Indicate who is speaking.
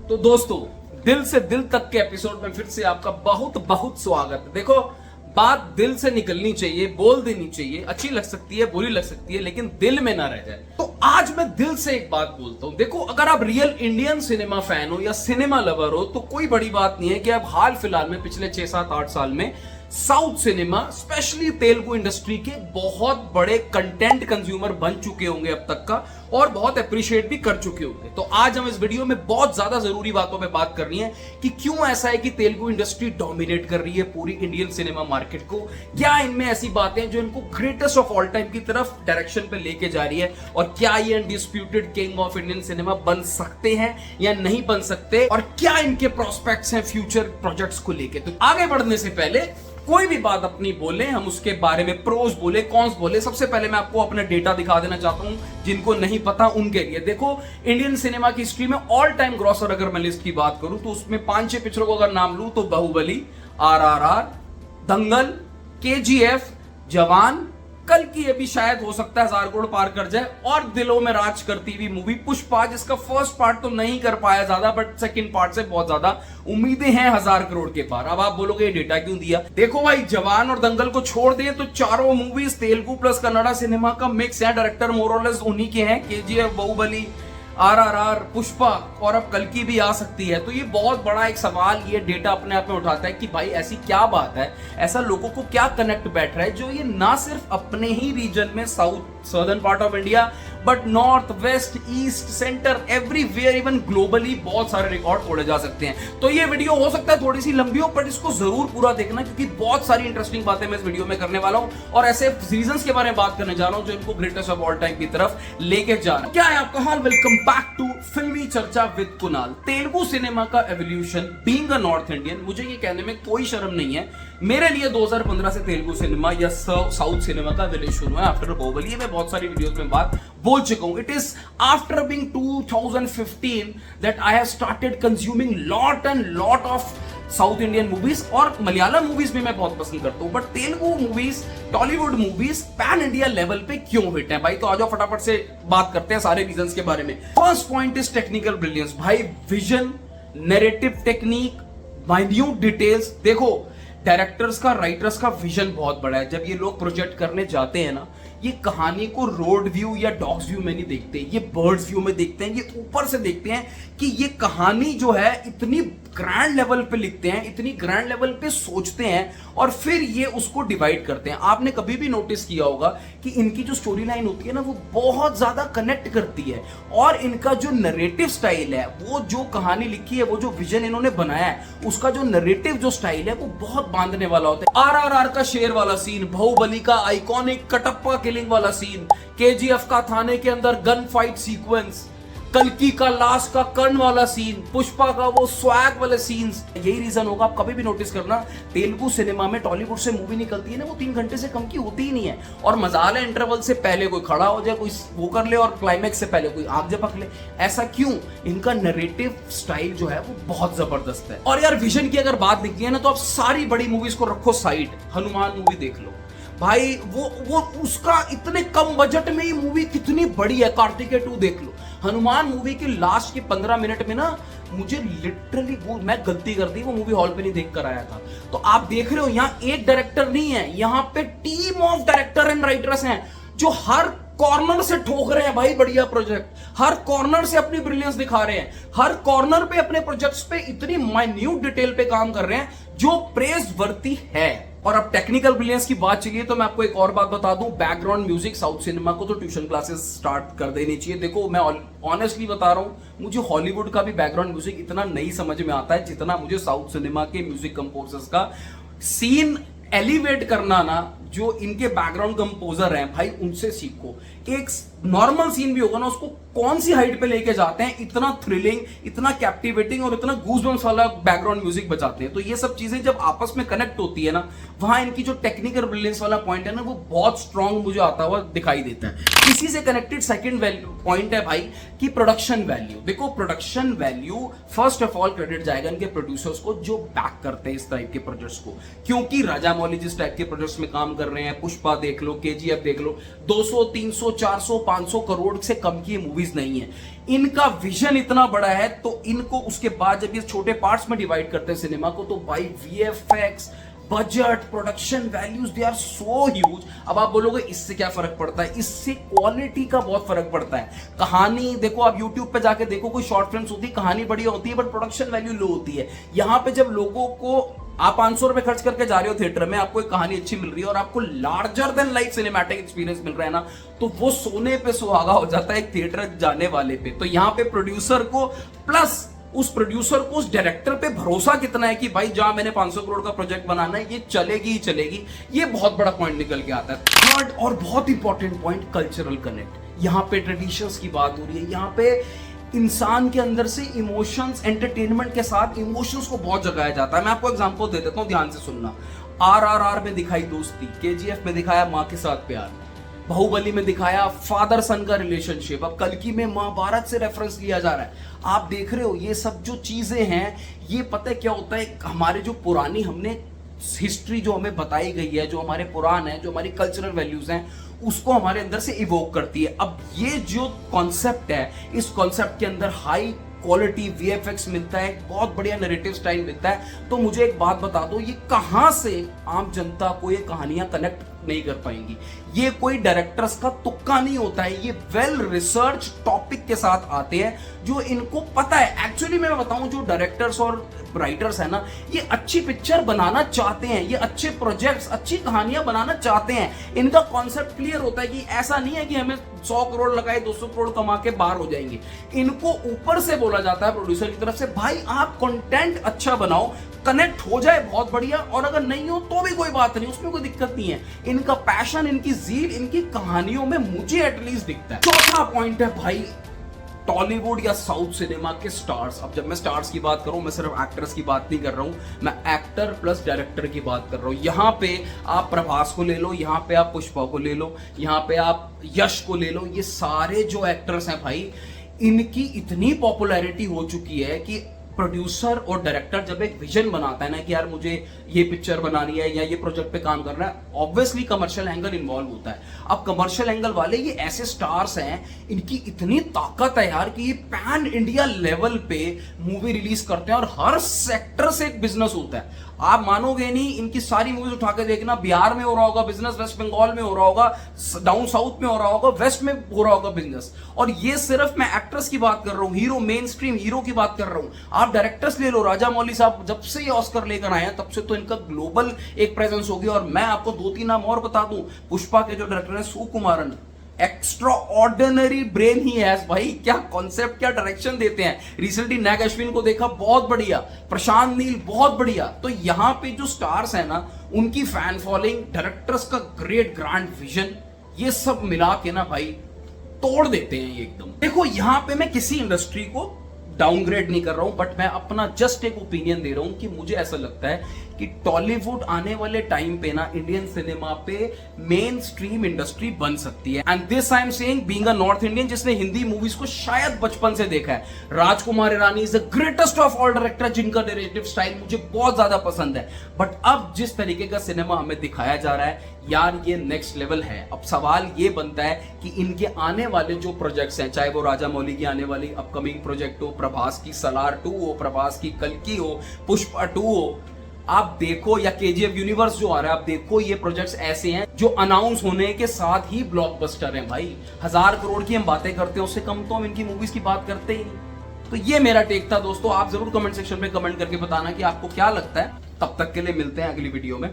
Speaker 1: तो दोस्तों, दिल से दिल तक के एपिसोड में फिर से आपका बहुत बहुत स्वागत है। देखो, बात दिल से निकलनी चाहिए, बोल देनी चाहिए, अच्छी लग सकती है, बुरी लग सकती है, लेकिन दिल में ना रह जाए। तो आज मैं दिल से एक बात बोलता हूं। देखो, अगर आप रियल इंडियन सिनेमा फैन हो या सिनेमा लवर हो तो कोई बड़ी बात नहीं है कि आप हाल फिलहाल में पिछले 6, 7, 8 साल में south cinema specially Telugu industry के बहुत बड़े कंटेंट कंज्यूमर बन चुके होंगे अब तक का, और बहुत अप्रिशिएट भी कर चुके होंगे। तो आज हम इस वीडियो में बहुत ज्यादा जरूरी बातों पे बात करनी है कि क्यों ऐसा है कि तेलुगु इंडस्ट्री डोमिनेट कर रही है पूरी इंडियन सिनेमा मार्केट को। क्या इनमें ऐसी बातें जो इनको ग्रेटेस्ट ऑफ ऑल टाइम की तरफ डायरेक्शन पे लेके जा रही है, और क्या ये undisputed king of Indian cinema बन सकते हैं या नहीं बन सकते, और क्या इनके प्रोस्पेक्ट्स हैं फ्यूचर प्रोजेक्ट्स को लेके। तो आगे बढ़ने से पहले कोई भी बात अपनी बोले, हम उसके बारे में प्रोस बोले, कॉन्स बोले, सबसे पहले मैं आपको अपना डेटा दिखा देना चाहता हूं जिनको नहीं पता उनके लिए। देखो, इंडियन सिनेमा की हिस्ट्री में ऑल टाइम ग्रॉसर अगर मैं लिस्ट की बात करूं तो उसमें 5-6 पिक्चरों को अगर नाम लूं तो बाहुबली, RRR, दंगल, KGF, जवान, कल की ये भी शायद हो सकता है 1000 करोड़ पार कर जाए, और दिलों में राज करती हुई मूवी पुष्पा, जिसका फर्स्ट पार्ट तो नहीं कर पाया ज्यादा, बट सेकंड पार्ट से बहुत ज्यादा उम्मीदें हैं 1000 करोड़ के पार। अब आप बोलोगे ये डेटा क्यों दिया? देखो भाई, जवान और दंगल को छोड़ दें तो चारों movies Telugu plus Kannada cinema का मिक्स है। डायरेक्टर मोरलेस उन्हीं के हैं, KGF, बाहुबली, RRR, पुष्पा, और अब कल की भी आ सकती है। तो ये बहुत बड़ा एक सवाल ये डेटा अपने आप में उठाता है कि भाई ऐसी क्या बात है, ऐसा लोगों को क्या कनेक्ट बैठ रहा है जो ये ना सिर्फ अपने ही रीजन में southern part of India, but north, west, east, centre, everywhere, even globally बहुत सारे रिकॉर्ड तोड़े जा सकते हैं। तो ये वीडियो हो सकता है थोड़ी सी लंबी हो, बट इसको जरूर पूरा देखना, क्योंकि बहुत सारी इंटरेस्टिंग बातें मैं इस वीडियो में करने वाला हूं, और ऐसे रीजंस के बारे में बात करने जा रहा हूं जो इनको ग्रेटेस्ट ऑफ ऑल टाइम की तरफ लेके जा रहा है। क्या है आपका हाल? वेलकम बैक टू फिल्मी चर्चा विद कुणाल। तेलुगु सिनेमा का evolution, being a North Indian, मुझे ये कहने में कोई शर्म नहीं है, मेरे लिए 2015 से तेलुगु सिनेमा या साउथ सिनेमा का एवोल्यूशन हुआ आफ्टर बाहुबली। मैं बहुत सारी वीडियोस में बात बोल चुका हूं। It is after being 2015 that I have started consuming lot and lot of south Indian movies, और मलयालम मूवीज भी मैं बहुत पसंद करता हूं, but Telugu movies, Tollywood movies pan India level पे क्यों हिट है भाई? तो आ जाओ फटाफट से बात करते हैं सारे रीजंस के बारे में। First point is technical brilliance भाई, vision, narrative technique, minute details. देखो, डायरेक्टर्स का, राइटर्स का विजन बहुत बड़ा है। जब ये लोग प्रोजेक्ट करने जाते हैं ना, ये कहानी को रोड व्यू या डॉग्स व्यू में नहीं देखते, ये बर्ड्स व्यू में देखते हैं, ये ऊपर से देखते हैं कि ये कहानी जो है इतनी ग्रैंड लेवल पे लिखते हैं, इतनी ग्रैंड लेवल पे सोचते हैं, और फिर ये उसको डिवाइड करते हैं। आपने कभी भी नोटिस किया होगा कि इनकी जो स्टोरी लाइन होती है ना, वो बहुत ज्यादा कनेक्ट करती है, और इनका जो नरेटिव स्टाइल है, वो जो कहानी लिखी है, वो जो विजन इन्होंने बनाया है, उसका जो नरेटिव जो स्टाइल है, वो बहुत बांधने वाला होता है। RRR का शेर वाला सीन, बाहुबली का आइकॉनिक कटप्पा किलिंग वाला सीन, KGF का थाने के अंदर गन फाइट सीक्वेंस, कल्कि का लास्ट का कर्ण वाला सीन, पुष्पा का वो स्वैग वाले सीन्स। यही रीजन होगा, आप कभी भी नोटिस करना, तेलुगु सिनेमा में टॉलीवुड से मूवी निकलती है ना, वो 3 घंटे से कम की होती ही नहीं है, और मजाल है इंटरवल से पहले कोई खड़ा हो जाए, कोई वो कर ले, और क्लाइमैक्स से पहले कोई आग झपक ले। ऐसा क्यों? इनका नरेटिव स्टाइल जो है वो बहुत जबरदस्त है। और यार, विजन की अगर बात निकली है ना, तो आप सारी बड़ी मूवीज को रखो साइड, हनुमान मूवी देख लो भाई, वो उसका इतने कम बजट में ही मूवी कितनी बड़ी है। कार्तिकेय 2 देख लो, हनुमान मूवी के लास्ट के 15 मिनट में ना, मुझे लिटरली मैं गलती कर दी, वो मूवी हॉल पे नहीं देख कर आया था। तो आप देख रहे हो, यहाँ एक डायरेक्टर नहीं है, यहाँ पे team of director and writers हैं जो हर कॉर्नर से ठोक रहे हैं भाई बढ़िया प्रोजेक्ट, हर कॉर्नर से अपनी ब्रिलियंस दिखा रहे हैं, हर कॉर्नर पे अपने प्रोजेक्ट्स पे इतनी माइन्यूट डिटेल पे काम कर रहे हैं जो प्रेज वर्ती है। और अब टेक्निकल ब्रिलियंस की बात चलिए तो मैं आपको एक और बात बता दूं, बैकग्राउंड म्यूजिक साउथ सिनेमा को तो ट्यूशन क्लासेस स्टार्ट कर देनी चाहिए। देखो, मैं ऑनेस्टली बता रहा हूं, मुझे हॉलीवुड का भी बैकग्राउंड म्यूजिक इतना नहीं समझ में आता है जितना मुझे साउथ सिनेमा के म्यूजिक कंपोजर्स का सीन एलिवेट करना ना, जो इनके बैकग्राउंड कंपोजर हैं भाई, उनसे सीखो। एक नॉर्मल सीन भी होगा ना, उसको कौन सी हाइट पे लेके जाते हैं, इतना थ्रिलिंग, इतना कैप्टिवेटिंग और इतना गूज़बम्स वाला बैकग्राउंड म्यूजिक बजाते हैं। तो ये सब चीजें जब आपस में कनेक्ट होती है ना, वहां इनकी जो टेक्निकल ब्रिलियंस वाला पॉइंट है ना, वो बहुत स्ट्रांग मुझे आता हुआ दिखाई देता है। इसी से कनेक्टेड सेकंड पॉइंट है भाई कि प्रोडक्शन वैल्यू। देखो, production value first of all credit जाएगा इनके प्रोड्यूसर्स को जो बैक करते हैं इस टाइप के प्रोजेक्ट्स को, क्योंकि राजा मौली जिस टाइप के प्रोजेक्ट्स में काम कर रहे हैं, पुष्पा देख लो, केजीएफ देख लो, 200 300 400 500 करोड़ से कम की मूवीज नहीं है। इनका विजन इतना बड़ा है, तो इनको उसके बाद जब ये छोटे पार्ट्स में डिवाइड करते हैं सिनेमा को, तो भाई VFX, budget, production values, they are so huge. अब आप बोलोगे इससे क्या फर्क पड़ता है? इससे क्वालिटी का बहुत फर्क पड़ता है। कहानी देखो, आप यूट्यूब पे जाके देखो, कोई शॉर्ट फिल्म्स होती है, कहानी बढ़िया होती है, बट प्रोडक्शन वैल्यू लो होती है। यहां पे जब लोगों को, आप 500 रुपए खर्च करके जा रहे हो थिएटर में, आपको एक कहानी अच्छी मिल रही है और आपको larger than life cinematic experience मिल रहा है ना, तो वो सोने पे सुहागा हो जाता है एक थिएटर जाने वाले पे। तो यहां पे प्रोड्यूसर को, प्लस उस प्रोड्यूसर को उस डायरेक्टर पे भरोसा कितना है कि भाई जहां मैंने 500 करोड़ का प्रोजेक्ट बनाना है, ये चलेगी ही चलेगी। ये बहुत बड़ा पॉइंट निकल के आता है। थर्ड और बहुत इंपॉर्टेंट पॉइंट, कल्चरल कनेक्ट। यहां पे ट्रेडिशंस की बात हो रही है, यहां पे इंसान के अंदर से इमोशंस, एंटरटेनमेंट के साथ इमोशंस को बहुत जगाया जाता है। मैं आपको एग्जांपल दे देता हूं, ध्यान से सुनना। RRR में दिखाई दोस्ती, केजीएफ में दिखाया मां के साथ प्यार, बाहुबली में दिखाया फादर सन का रिलेशनशिप, अब कल्कि में महाभारत से रेफरेंस लिया जा रहा है। आप देख रहे हो ये सब जो चीजें हैं, ये पता है क्या होता है, हमारे जो पुरानी हमने हिस्ट्री जो हमें बताई गई है, जो हमारे पुराण है, जो हमारी कल्चरल वैल्यूज हैं, उसको हमारे अंदर से इवोक करती है। अब ये जो कॉन्सेप्ट है, इस कॉन्सेप्ट के अंदर हाई क्वालिटी वीएफएक्स मिलता है, बहुत बढ़िया नैरेटिव स्टाइल मिलता है। तो मुझे एक बात बता दो, ये कहां से आम जनता को ये कहानियां कनेक्ट नहीं कर पाएंगी? ये कोई डायरेक्टर्स का तुक्का नहीं होता है, ये वेल रिसर्च टॉपिक के साथ आते हैं, जो इनको पता है। एक्चुअली मैं बताऊं, जो डायरेक्टर्स और राइटर्स है ना, ये अच्छी पिक्चर बनाना चाहते हैं, ये अच्छे प्रोजेक्ट्स, अच्छी कहानियां बनाना चाहते हैं। इनका कॉन्सेप्ट क्लियर होता है कि ऐसा नहीं है कि हमें 100 करोड़ लगाए 200 करोड़ कमा के बाहर हो जाएंगे। इनको ऊपर से बोला जाता है प्रोड्यूसर की तरफ से, भाई आप कंटेंट अच्छा बनाओ, कनेक्ट हो जाए बहुत बढ़िया, और अगर नहीं हो तो भी कोई बात नहीं, उसमें कोई दिक्कत नहीं है। इनका पैशन, इनकी जील, इनकी कहानियों में मुझे एटलीस्ट दिखता है। चौथा पॉइंट है भाई, टॉलीवुड या साउथ सिनेमा के स्टार्स। अब जब मैं स्टार्स की बात करूं, मैं सिर्फ एक्टर्स की बात नहीं कर रहा हूं, मैं एक्टर प्लस डायरेक्टर की बात कर रहा हूं। यहां पे आप प्रभास को ले लो, यहां पे आप पुष्पा को ले लो, यहां पे आप यश को ले लो। ये सारे जो एक्टर्स हैं भाई, इनकी इतनी पॉपुलैरिटी हो चुकी है कि प्रोड्यूसर और डायरेक्टर जब एक विजन बनाता है ना कि यार मुझे ये पिक्चर बनानी है या ये प्रोजेक्ट पे काम करना है, ऑब्वियसली कमर्शियल एंगल इन्वॉल्व होता है। अब कमर्शियल एंगल वाले ये ऐसे स्टार्स हैं, इनकी इतनी ताकत है यार कि ये पैन इंडिया लेवल पे मूवी रिलीज करते हैं और हर सेक्टर से एक बिजनेस होता है। आप मानोगे नहीं, इनकी सारी मूवीज उठा के देखना, बिहार में हो रहा होगा बिजनेस, वेस्ट बंगाल में हो रहा होगा, डाउन साउथ में हो रहा होगा, वेस्ट में हो रहा होगा बिजनेस। और ये सिर्फ मैं एक्ट्रेस की बात कर रहा हूं, हीरो, मेन स्ट्रीम हीरो की बात कर रहा हूं। आप डायरेक्टर्स ले लो, राजा मौली साहब जब से ये ऑस्कर लेकर आए हैं तब से तो इनका ग्लोबल एक प्रेजेंस हो गया। और मैं आपको 2-3 नाम और बता दूं, पुष्पा के जो डायरेक्टर है सुकुमारन, एक्स्ट्रा ऑर्डिनरी ब्रेन ही है भाई, क्या कॉन्सेप्ट, क्या डायरेक्शन देते हैं। रिसेंटली नाग अश्विन को देखा, बहुत बढ़िया, प्रशांत नील बहुत बढ़िया। तो यहां पे जो स्टार्स है ना, उनकी फैन फॉलोइंग, डायरेक्टर्स का ग्रेट ग्रैंड विजन, ये सब मिला के ना भाई तोड़ देते हैं ये एकदम। देखो यहां पे मैं किसी इंडस्ट्री को डाउनग्रेड नहीं कर रहा हूं, बट मैं अपना जस्ट एक ओपिनियन दे रहा हूं कि मुझे ऐसा लगता है कि टॉलीवुड आने वाले टाइम पे ना इंडियन सिनेमा पे मेन स्ट्रीम इंडस्ट्री बन सकती है। And this I am saying being a North Indian जिसने हिंदी मूवीज को शायद बचपन से देखा है। Rajkumar Hirani is the greatest of all director, जिनका नैरेटिव स्टाइल मुझे बहुत ज्यादा पसंद है। बट अब जिस तरीके का सिनेमा हमें दिखाया जा रहा है यार, ये नेक्स्ट लेवल है। अब सवाल ये बनता है कि इनके आने वाले जो प्रोजेक्ट्स हैं, चाहे वो राजा मौली की आने वाली अपकमिंग प्रोजेक्ट हो, प्रभास की सलार 2 हो, प्रभास की कल्कि हो, पुष्पा 2 हो, आप देखो, या केजीएफ यूनिवर्स जो आ रहा है, आप देखो ये प्रोजेक्ट्स ऐसे हैं जो अनाउंस होने के साथ ही ब्लॉकबस्टर हैं भाई। 1000 करोड़ की हम बातें करते हैं, उससे कम तो हम इनकी मूवीज की बात करते ही नहीं। तो ये मेरा टेक था दोस्तों, आप जरूर कमेंट सेक्शन में कमेंट करके बताना कि आपको क्या लगता है। तब तक के लिए मिलते हैं अगली वीडियो में।